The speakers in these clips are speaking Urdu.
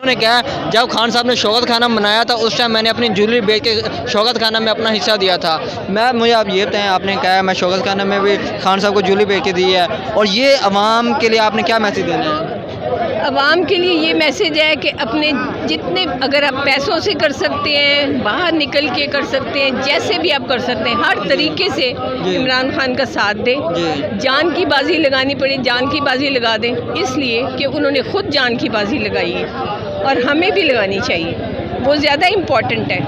نے کہا جب خان صاحب نے شوکت خانہ بنایا تھا اس ٹائم میں نے اپنی جویلری بیچ کے شوکت خانہ میں اپنا حصہ دیا تھا. مجھے آپ یہ بتائیں, آپ نے کہا میں شوکت خانہ میں بھی خان صاحب کو جویلری بیچ کے دی ہے, اور یہ عوام کے لیے آپ نے کیا میسج دینا ہے؟ عوام کے لیے یہ میسج ہے کہ اپنے جتنے اگر آپ پیسوں سے کر سکتے ہیں, باہر نکل کے کر سکتے ہیں, جیسے بھی آپ کر سکتے ہیں, ہر طریقے سے عمران خان کا ساتھ دیں. جان کی بازی لگانی پڑے جان کی بازی لگا دیں, اس لیے کہ انہوں نے خود جان کی بازی لگائی ہے اور ہمیں بھی لگانی چاہیے. وہ زیادہ امپورٹنٹ ہے,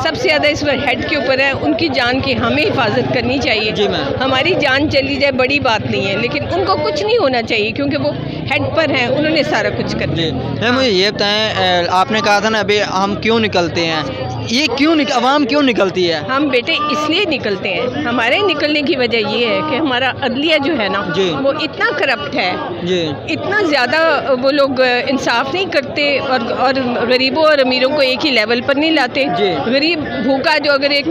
سب سے زیادہ اس پر ہیڈ کے اوپر ہے, ان کی جان کی ہمیں حفاظت کرنی چاہیے. ہماری جان چلی جائے بڑی بات نہیں ہے, لیکن ان کو کچھ نہیں ہونا چاہیے کیونکہ وہ ہیڈ پر ہیں, انہوں نے سارا کچھ کر دیا. مجھے یہ بتائیں, آپ نے کہا تھا نا ابھی ہم کیوں نکلتے ہیں, یہ کیوں عوام کیوں نکلتی ہے؟ ہم بیٹے اس لیے نکلتے ہیں, ہمارے نکلنے کی وجہ یہ ہے کہ ہمارا عدلیہ جو ہے نا وہ اتنا کرپٹ ہے, اتنا زیادہ وہ لوگ انصاف نہیں کرتے, اور غریبوں اور امیروں کو ایک ہی لیول پر نہیں لاتے. غریب بھوکا جو اگر ایک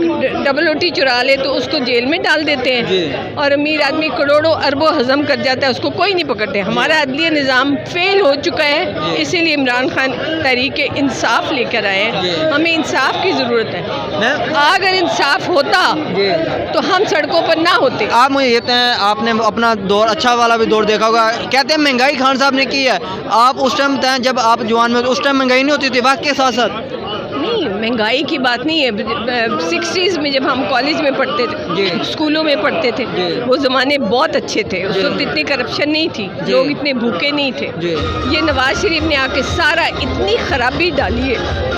ڈبل روٹی چرا لے تو اس کو جیل میں ڈال دیتے ہیں, اور امیر آدمی کروڑوں اربوں ہضم کر جاتا ہے, اس کو کوئی نہیں پکڑتے. ہمارا عدلیہ نظام فیل ہو چکا ہے, اسی لیے عمران خان تحریک انصاف لے کر آئے ہیں. ہمیں انصاف کی ضرورت ہے. اگر انصاف ہوتا تو ہم سڑکوں پر نہ ہوتے. آپ مجھے یہ بتائیں, آپ نے اپنا دور اچھا والا بھی دور دیکھا ہوگا, کہتے ہیں مہنگائی خان صاحب نے کی ہے. آپ اس ٹائم بتائیں جب آپ جوان میں اس ٹائم مہنگائی نہیں ہوتی تھی, وقت کے ساتھ ساتھ نہیں, مہنگائی کی بات نہیں ہے. 60s میں جب ہم کالج میں پڑھتے تھے, اسکولوں میں پڑھتے تھے, وہ زمانے بہت اچھے تھے. اس وقت اتنی کرپشن نہیں تھی, لوگ اتنے بھوکے نہیں تھے. یہ نواز شریف نے آ کے سارا اتنی خرابی ڈالی ہے.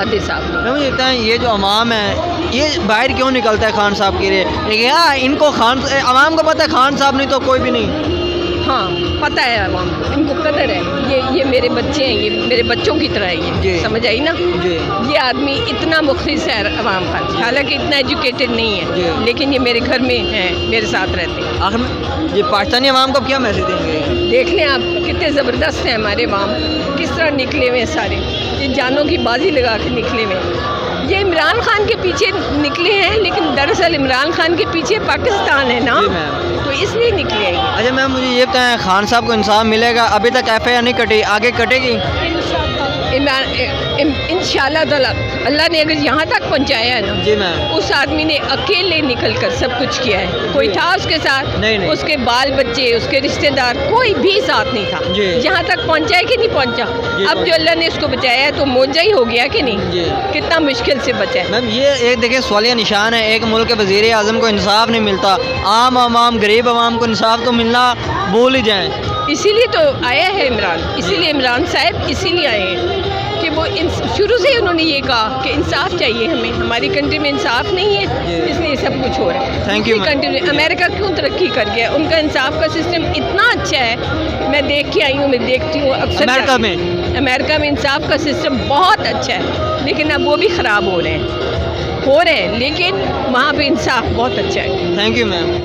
مجھے بتائیں, یہ جو عوام ہے یہ باہر کیوں نکلتا ہے خان صاحب کے لیے؟ لیکن ان کو عوام کو پتہ ہے خان صاحب نہیں تو کوئی بھی نہیں. ہاں پتہ ہے عوام کو, ان کو قدر ہے. یہ میرے بچے ہیں, یہ میرے بچوں کی طرح ہے. یہ سمجھ آئی نا. یہ آدمی اتنا مخلص ہے عوام کا, حالانکہ اتنا ایجوکیٹڈ نہیں ہے, لیکن یہ میرے گھر میں ہیں, میرے ساتھ رہتے ہیں. آخر میں یہ پاکستانی عوام کو کیا میسج دیں گے؟ دیکھ لیں آپ کتنے زبردست ہیں ہمارے عوام, کس طرح نکلے ہوئے سارے, یہ جانوں کی بازی لگا کے نکلے ہوئے. یہ عمران خان کے پیچھے نکلے ہیں, لیکن دراصل عمران خان کے پیچھے پاکستان ہے نا, تو اس لیے نکلے ہیں. اچھا میم, مجھے یہ بتائیں, خان صاحب کو انصاف ملے گا؟ ابھی تک ایف آئی آر نہیں کٹی, آگے کٹے گی انشاءاللہ تعالیٰ. اللہ نے اگر یہاں تک پہنچایا ہے نا, اس آدمی نے اکیلے نکل کر سب کچھ کیا ہے. کوئی تھا اس کے ساتھ؟ اس کے بال بچے, اس کے رشتہ دار, کوئی بھی ساتھ نہیں تھا. یہاں تک پہنچا ہے کہ نہیں پہنچا؟ اب جو اللہ نے اس کو بچایا ہے تو موجہ ہی ہو گیا کہ نہیں, کتنا مشکل سے بچا ہے. میم یہ ایک دیکھیں سوالیہ نشان ہے, ایک ملک کے وزیر اعظم کو انصاف نہیں ملتا, عام عوام غریب عوام کو انصاف تو ملنا بھول ہی جائیں. اسی لیے تو آیا ہے عمران, اسی لیے عمران صاحب اسی لیے آئے ہیں کہ وہ شروع سے ہی انہوں نے یہ کہا کہ انصاف چاہیے ہمیں. ہماری کنٹری میں انصاف نہیں ہے, اس لیے سب کچھ ہو رہا ہے. Thank you. کنٹری میں امریکہ کیوں ترقی کر گیا, ان کا انصاف کا سسٹم اتنا اچھا ہے. میں دیکھ کے آئی ہوں, میں دیکھتی ہوں اکثر امریکہ میں انصاف کا سسٹم بہت اچھا ہے, لیکن اب وہ بھی خراب ہو رہے ہیں, لیکن وہاں پہ انصاف بہت اچھا ہے. Thank you ma'am.